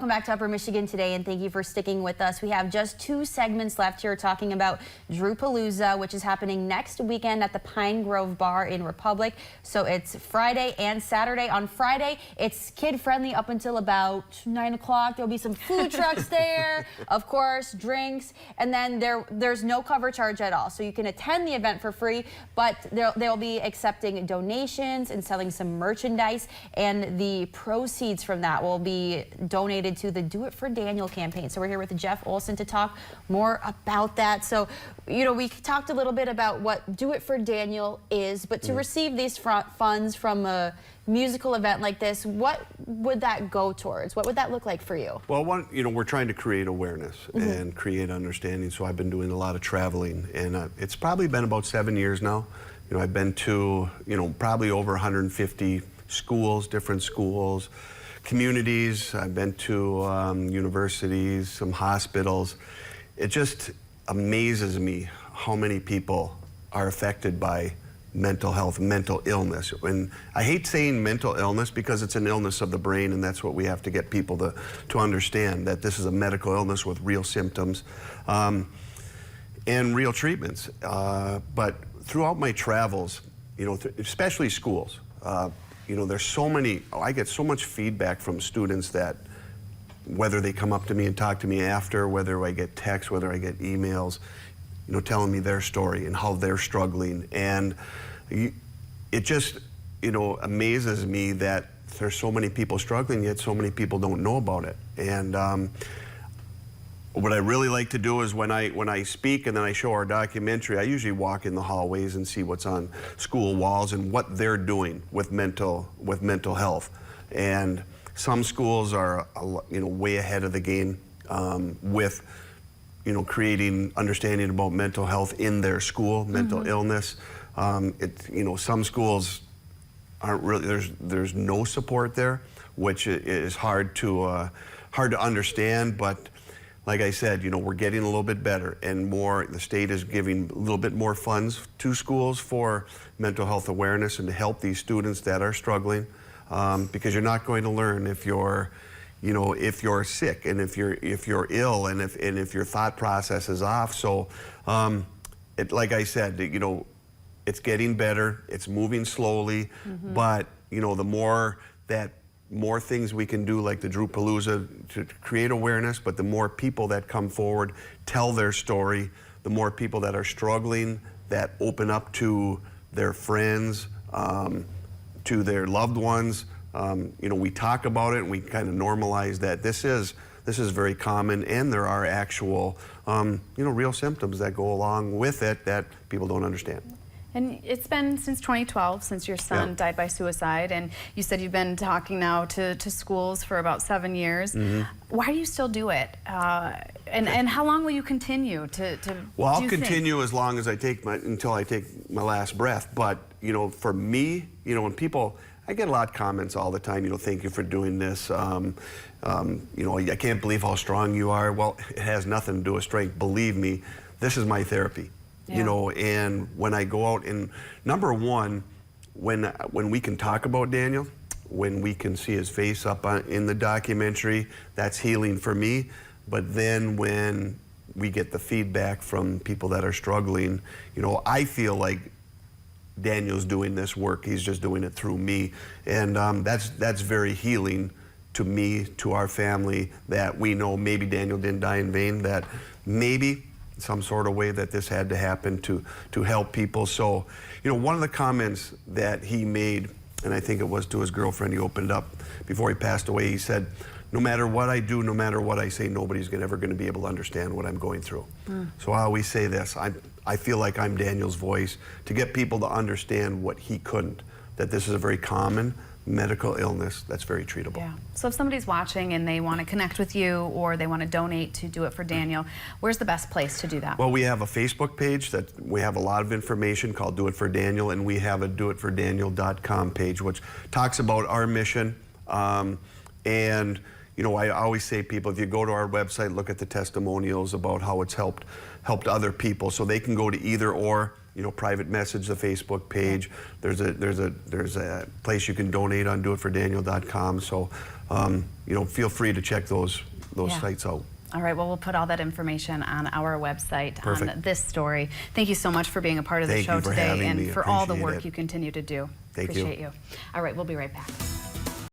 welcome back to Upper Michigan Today, and thank you for sticking with us. We have just 2 segments left here talking about Drewpalooza, which is happening next weekend at the Pine Grove Bar in Republic. So it's Friday and Saturday. On Friday, it's kid-friendly up until about 9 o'clock. There'll be some food trucks there, of course, drinks, and then there's no cover charge at all. So you can attend the event for free, but they'll be accepting donations and selling some merchandise, and the proceeds from that will be donated to the Do It For Daniel campaign. So we're here with Jeff Olson to talk more about that. So, you know, we talked a little bit about what Do It For Daniel is, but to receive these funds from a musical event like this, what would that go towards? What would that look like for you? Well, we're trying to create awareness and create understanding. So I've been doing a lot of traveling, and it's probably been about 7 years now. You know, I've been to, probably over 150 schools, different schools, communities. I've been to universities, some hospitals. It just amazes me how many people are affected by mental health, mental illness. And I hate saying mental illness because it's an illness of the brain, and that's what we have to get people to understand, that this is a medical illness with real symptoms and real treatments. But throughout my travels, especially schools, there's so many, I get so much feedback from students that whether they come up to me and talk to me after, whether I get texts, whether I get emails, telling me their story and how they're struggling. And it just, amazes me that there's so many people struggling, yet so many people don't know about it. And what I really like to do is when I speak and then I show our documentary, I usually walk in the hallways and see what's on school walls and what they're doing with mental health. And some schools are, way ahead of the game with, creating understanding about mental health in their school, mental illness. Some schools aren't really, there's no support there, which is hard to understand, but like I said, we're getting a little bit better and more. The state is giving a little bit more funds to schools for mental health awareness and to help these students that are struggling, because you're not going to learn if you're sick and if you're ill and if your thought process is off. So, like I said, it's getting better. It's moving slowly, but the more things we can do, like the Drewpalooza, to create awareness, but the more people that come forward, tell their story, the more people that are struggling, that open up to their friends, to their loved ones. We talk about it and we kind of normalize that this is very common, and there are actual, real symptoms that go along with it that people don't understand. And it's been since 2012, since your son died by suicide, and you said you've been talking now to schools for about 7 years. Why do you still do it? And how long will you continue to Well, I'll continue as long as until I take my last breath. But, for me, when people, I get a lot of comments all the time, thank you for doing this. I can't believe how strong you are. Well, it has nothing to do with strength. Believe me, this is my therapy. And when I go out, and number one, when we can talk about Daniel, when we can see his face up in the documentary, that's healing for me. But then when we get the feedback from people that are struggling, I feel like Daniel's doing this work. He's just doing it through me. And that's very healing to me, to our family, that we know maybe Daniel didn't die in vain, that maybe some sort of way that this had to happen to help people. So, one of the comments that he made, and I think it was to his girlfriend, he opened up before he passed away, he said, no matter what I do, no matter what I say, nobody's ever going to be able to understand what I'm going through. So I always say this, I feel like I'm Daniel's voice to get people to understand what he couldn't, that this is a very common medical illness that's very treatable. Yeah. So if somebody's watching and they want to connect with you or they want to donate to Do It For Daniel, where's the best place to do that? Well, we have a Facebook page that we have a lot of information called Do It For Daniel, and we have a doitfordaniel.com page which talks about our mission. And I always say, people, if you go to our website, look at the testimonials about how it's helped other people, so they can go to either or. you know, private message the Facebook page. There's a place you can donate on doitfordaniel.com. So, you know, feel free to check those sites out. All right, well, we'll put all that information on our website. Perfect. On this story. Thank you so much for being a part of the Thank show you for today having and me. for all the Appreciate work it. you continue to do. Thank you. Appreciate you. All right, we'll be right back.